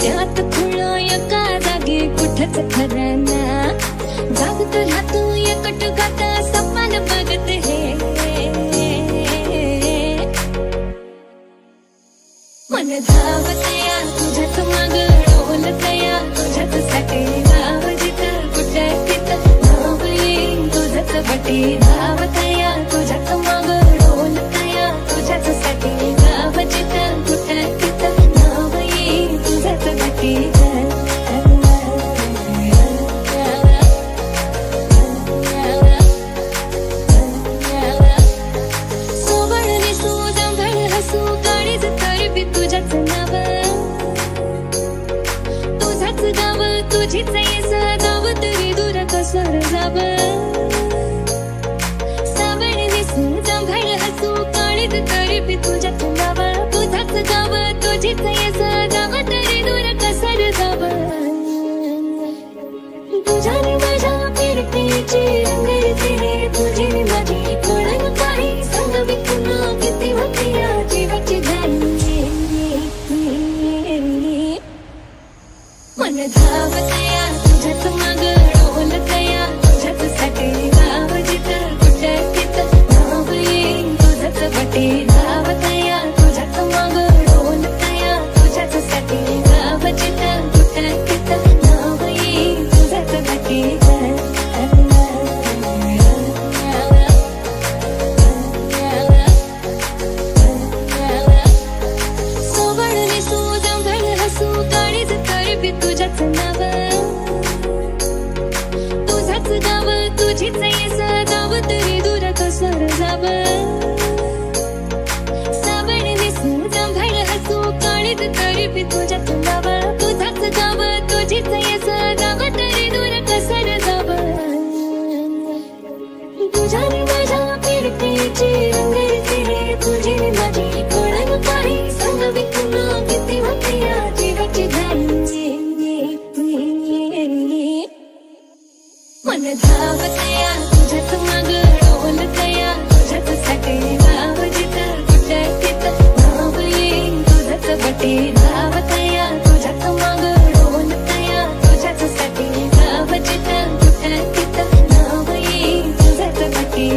त्यात खुळा एका जागी कुठच खरं ना जागत राहतो एकट गात सपन बघत हे मन धावतया तुझ्याच माग डोलतया तुझ्याच साठी धाव जिथं कुठं तिथं धाव येईन तुझ्याच बटी धावतया तुझ्याच माग डोलतया तुझ्याच साठी धाव जिथं कुठं तिथं धाव येईन तुझ्याच बटी तुझ्याच नाव तुझाच गाव तुझीच गाव तरी दूर कसर जाव सावळ दिसू जांभळ हसू काळीज तरी बी तुझ्याच नाव तुझाच गाव तुझीच गाव तरी दूर कसर जाव तुझ्याने माझ्या फिरतीची रंगरती रे तुझी माझी कळण काही सांगावी पुन्हा किती होती या जीवाची घाई मन धावतया तुझ्याच माग डोलतया तुझ्याच साठी धाव जिथं कुठं तिथं धाव येईन तुझ्याच बटी धावतया तुझ्याच माग डोलतया तुझ्याच साठी धाव जिथं कुठं तिथं धाव येईन तुझ्याच बटी तुझ्याच नाव तुझाच गाव तुझीच गाव तरी दूर कसर जाव सावळ दिसू जांभळ हसू काळीज तरी बी तुझ्याच नाव तुझाच गाव तुझीच गाव तरी दूर कसर जाव तुझ्याने माझ्या फिरतीची रंगरती रे तुझी माझी कळण काही सांगावी पुन्हा किती होती या जीवाची घाई मन धावतया तुझ्याच माग डोलतया तुझ्याच साठी धाव जिथं कुठं तिथं धाव येईन तुझ्याच बटी धावतया तुझ्याच माग डोलतया तुझ्याच साठी धाव जिथं कुठं तिथं धाव येईन तुझ्याच बटी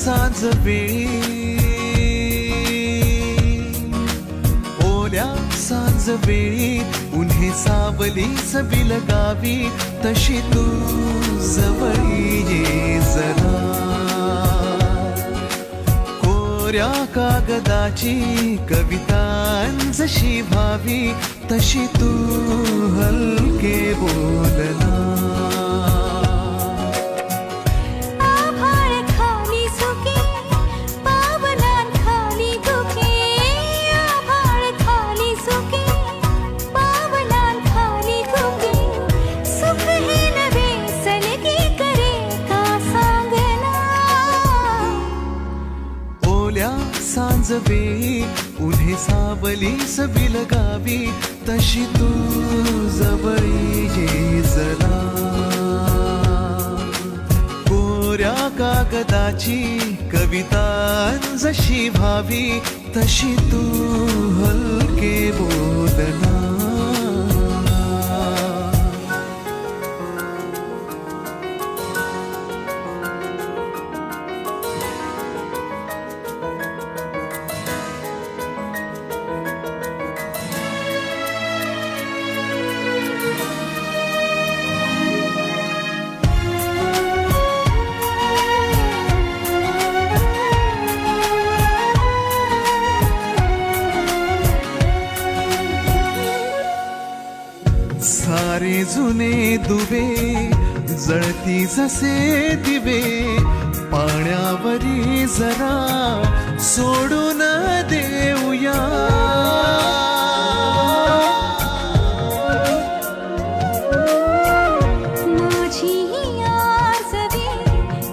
सांज ओल्या सांज वेळी उन्हे सावली सबील गावी तशी तू जवळी ये जरा कोऱ्या कागदाची कविता जशी भावी तशी तू हलके बोलना सांज वेळी उन्हे सावली सबील गावी तशी तू जवळी ये जरा कोऱ्या कागदाची कविता जशी व्हावी तशी तू हलके बोलना. सारे जुने दुवे जळती जसे दिवे पाण्यावरी जरा सोडून देऊया. माझी आसवे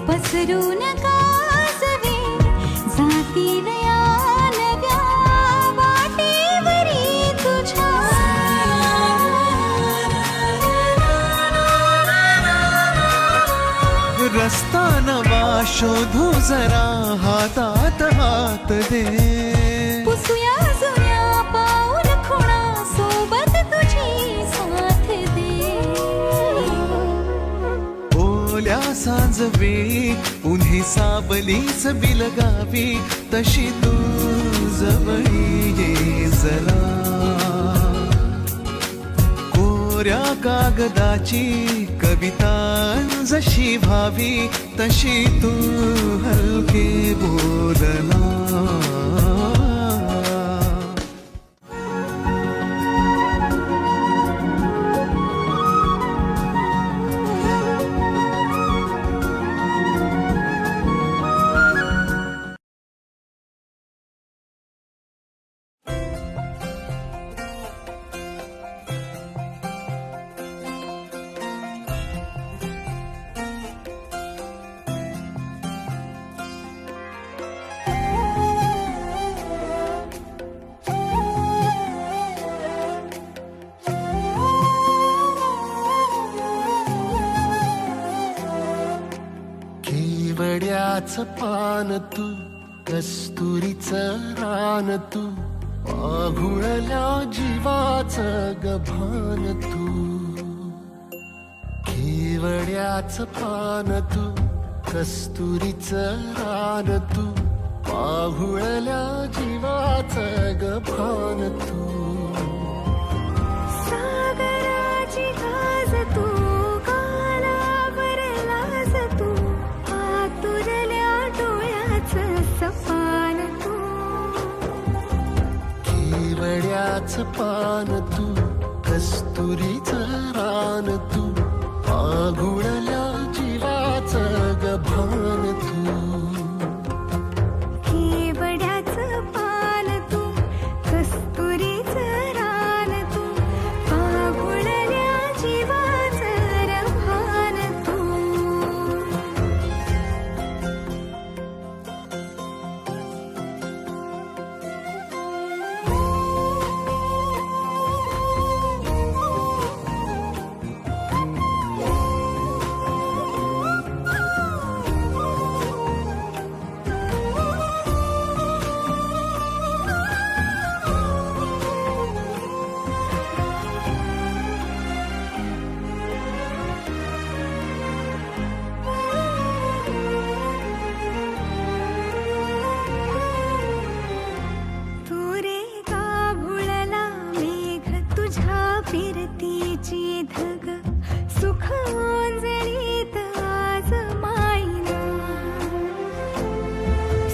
पसरून कासवे जातील या नव्या वाटेवरी तुझ्या. रस्ता नवा शोधू जरा हातात हात दे. पुसूया जुन्या पाऊल खुणा सोबत तुझी साथ दे. ओल्या सांजवेळी उन्हे सावलीच बिलगावी तशी तू जवळी ये जरा. कोऱ्या कागदाची कविता जशी व्हावी तशी तू हलके बोलना. केवड्याचं पान तू कस्तुरीचं रान तू आघुळल्या जीवाचं गभान तू. केवड्याचं पान तू कस्तुरीचं रान तू आघुळल्या जीवाचं गभान तू. सागराची गाज तू गालावर लाज तू आतुरल्या डोळ्याचं सपान तू. केवड्याचं पान तू कस्तुरीचं रान तू आघुळल्या जीवाचं गभान तू. केवड्याचं पान तू कस्तुरीचं रान तू आघुळल्या जीवाचं रभान तू. फिरतीची धग सुख ओंजळीत आज मायना.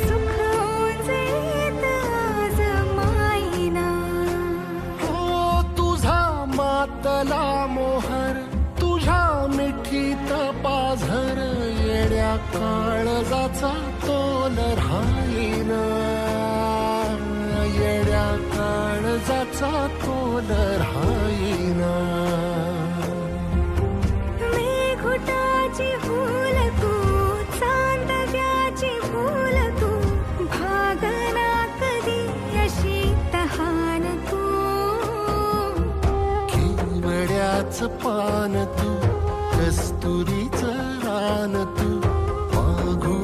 सुख ओंजळीत आज मायना. हो तुझा मातला मोहर तुझ्या मिठीत पाझर येड्या काळजाचा तोल राहीना. येड्या काळजाचा तोल राहीना. मेघुटाची फूल तू चांदव्याची फूल तू भागना कधी अशी तहान तू. केवड्याचं पान तू कस्तुरीचं रान तू आघुळल्या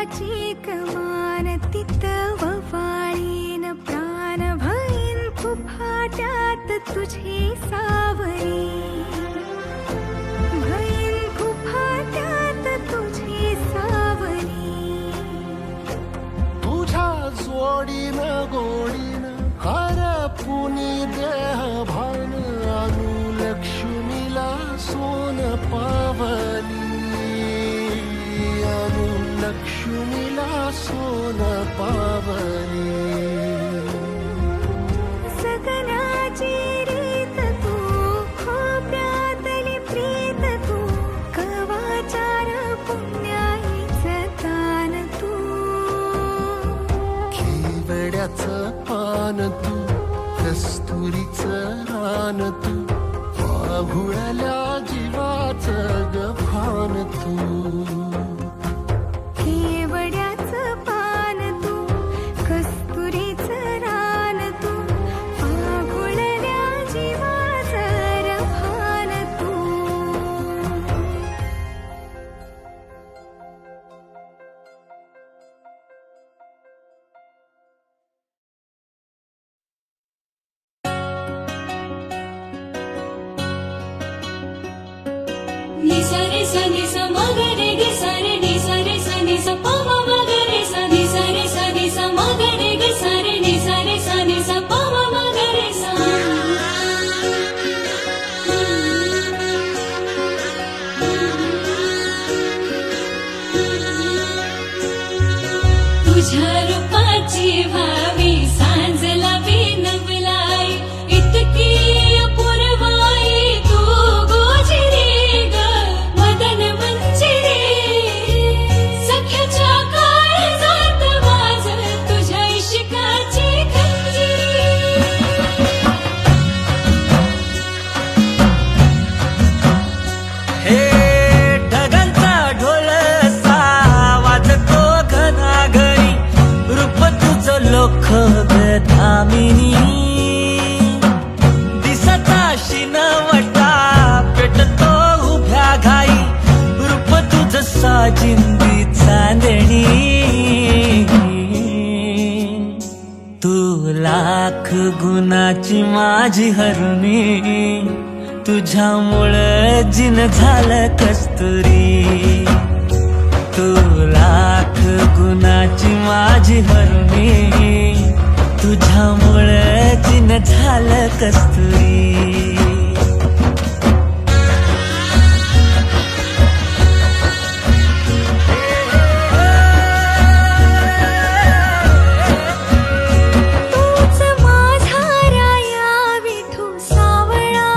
विश्वाची कमान तिथं ववाळीन प्राण भईन फुफाट्यात तुझी सावरी भईन फुफाट्यात तुझी सावरी तुझ्या जोडीनं गोडीनं हरपुनी देह भान अनुलक्ष्मीला सोन पावली अनुलक्ष्मीला सोन पावली सगनाची रीत तू खोप्यातली प्रीत तू कवाचार पुण्याईचं दान तू केवड्याचं पान तू कस्तुरीचं रान तू वाघुळल्या जीवाचं गभान तू केवड्याचं पान तू कस्तुरीचं रान तू पागुळल्या जीवाचं रभान तू नि सा रे सा नि सा म ग रे ग सा रे नि सा रे सा नि सा प म म ग रे सा नि सा रे सा नि सा म ग रे ग सा रे नि सा रे सा नि सा प म म ग रे सा तुझ्या रूपाची भावी सांजला विनवलाई इतकी अपूर्वाई तू गोजिरी ग मदन मंजिरी सख्याच्या काळजात वाज तुझ्या इश्काची खंजिरी हे ढगांचा ढोल असा वाजतो घनाघरी रूप तुझं लोख धामिनी दिसता शिनवटा पेटतो उभ्या घाई रूप तुझं साजिंदी चांदणी तू लाख गुणाची माझी हरुणी तुझ्यामुळं जिन झालं कस्तुरी तू लाख गुणाची माझी हरुणी तुझ्यामुळं जिन झालं कस्तुरी तूच माझा राया विठू सावळा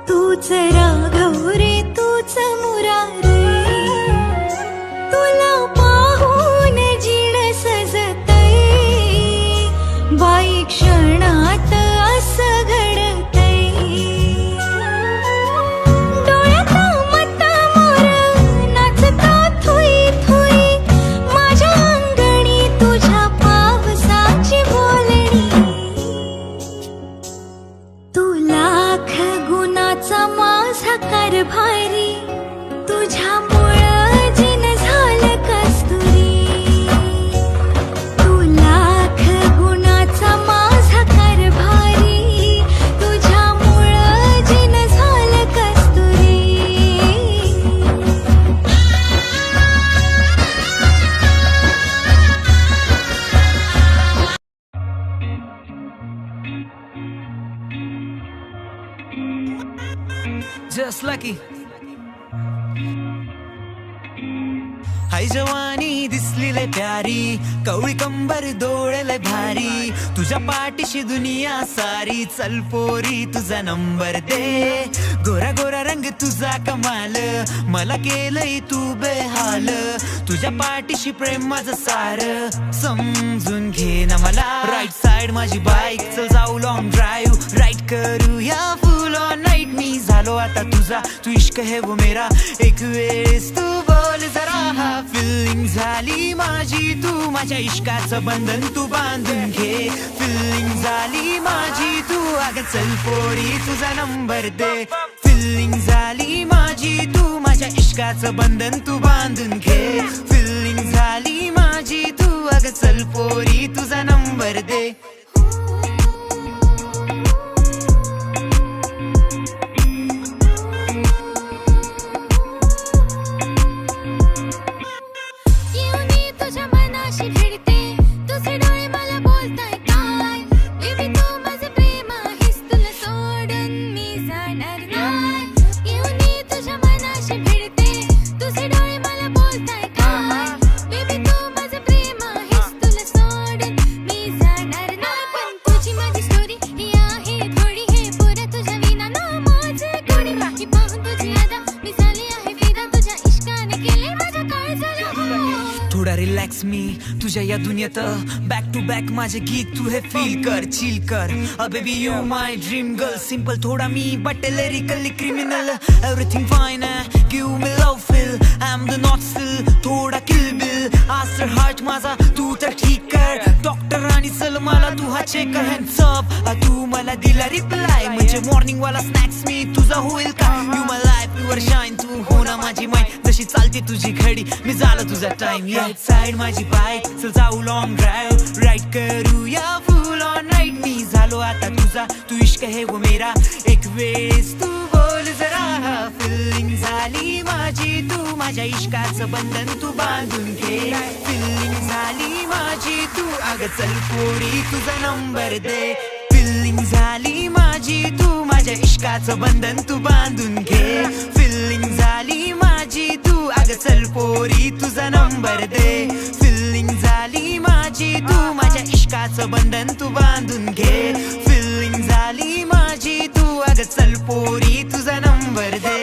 तूच राघव रे तूच मुरारी तुला पाहून जीण सजतय बाई क्षणात असं घडतय डोळ्यात मत मोर नाचता थुई थुई माझ्या अंगणी तुझ्या पावसाची बोलणी तू लाख गुणाचा माझा कारभारी तुझ्यामुळं जिन झालं कस्तुरी तू लाख गुणाचा माझा कारभारी तुझ्यामुळं जिन झालं कस्तुरी Just lucky. हाय जवानी दिसली लय प्यारी कवळी कंबर डोळे भारी तुझ्या पाठीशी दुनिया सारी चल पोरी तुझा नंबर दे गोरा गोरा रंग तुझा कमाल मला केलंय तू बेहाल तुझ्या पाठीशी प्रेम माझं सार समजून घे ना मला राईट साइड माझी बाईक चल जाऊ लॉंग ड्राईव्ह राईट करूया फुल ऑन नाईट मी झालो आता तुझा तू इश्क है वो मेरा एक वेळेस तू बोल जरा हा फिलिंग झाली माझी तू माझ्या इश्काचं बंधन तू बांधून घे फिलिंग झाली माझी तू अगं चल पोरी तुझा नंबर दे फिलिंग झाली माझी तू माझ्या इश्काचं बंधन तू बांधून घे फिलिंग झाली थोडा रिलॅक्स मी तुझ्या या दुनियेत बॅक टू बॅक माझे गीत तू हे फील कर चिल कर baby you my dream girl simple थोडा मी but lyrically criminal everything fine give me love feel I am the not still थोडा किल बिल आज तर हार्ट माझा तू तर ठीक कर डॉक्टर आणि चल मला तू हा चेक कर हँड्स अप तू मला दिला रिप्लाय म्हणजे मॉर्निंग वाला स्नॅक्स मी तुझा होईल का you my life your shine तू हो ना माझी माइंड जशी चालते तुझी घडी मी झालं तुझा टाइम राईट साइड माझी बाईक चल जाऊ लॉंग ड्राईव्ह राईट करूया फुल ऑन नाईट मी झालो आता तुझा तू इश्क है वो मेरा एक वेळेस तू बोल जरा फिलिंग झाली माझी तू माझ्या इश्काचं बंधन तू बांधून घे फिलिंग झाली माझी तू अगं चल पोरी तुझा नंबर दे फिलिंग झाली माझी तू माझ्या इश्काचं बंधन तू बांधून घे फिलिंग झाली माझी तू अगं चल पोरी तुझा नंबर दे फिलिंग झाली माझी तू माझ्या इश्काचं बंधन तू बांधून घे फिलिंग झाली माझी तू अगं चल पोरी तुझा नंबर दे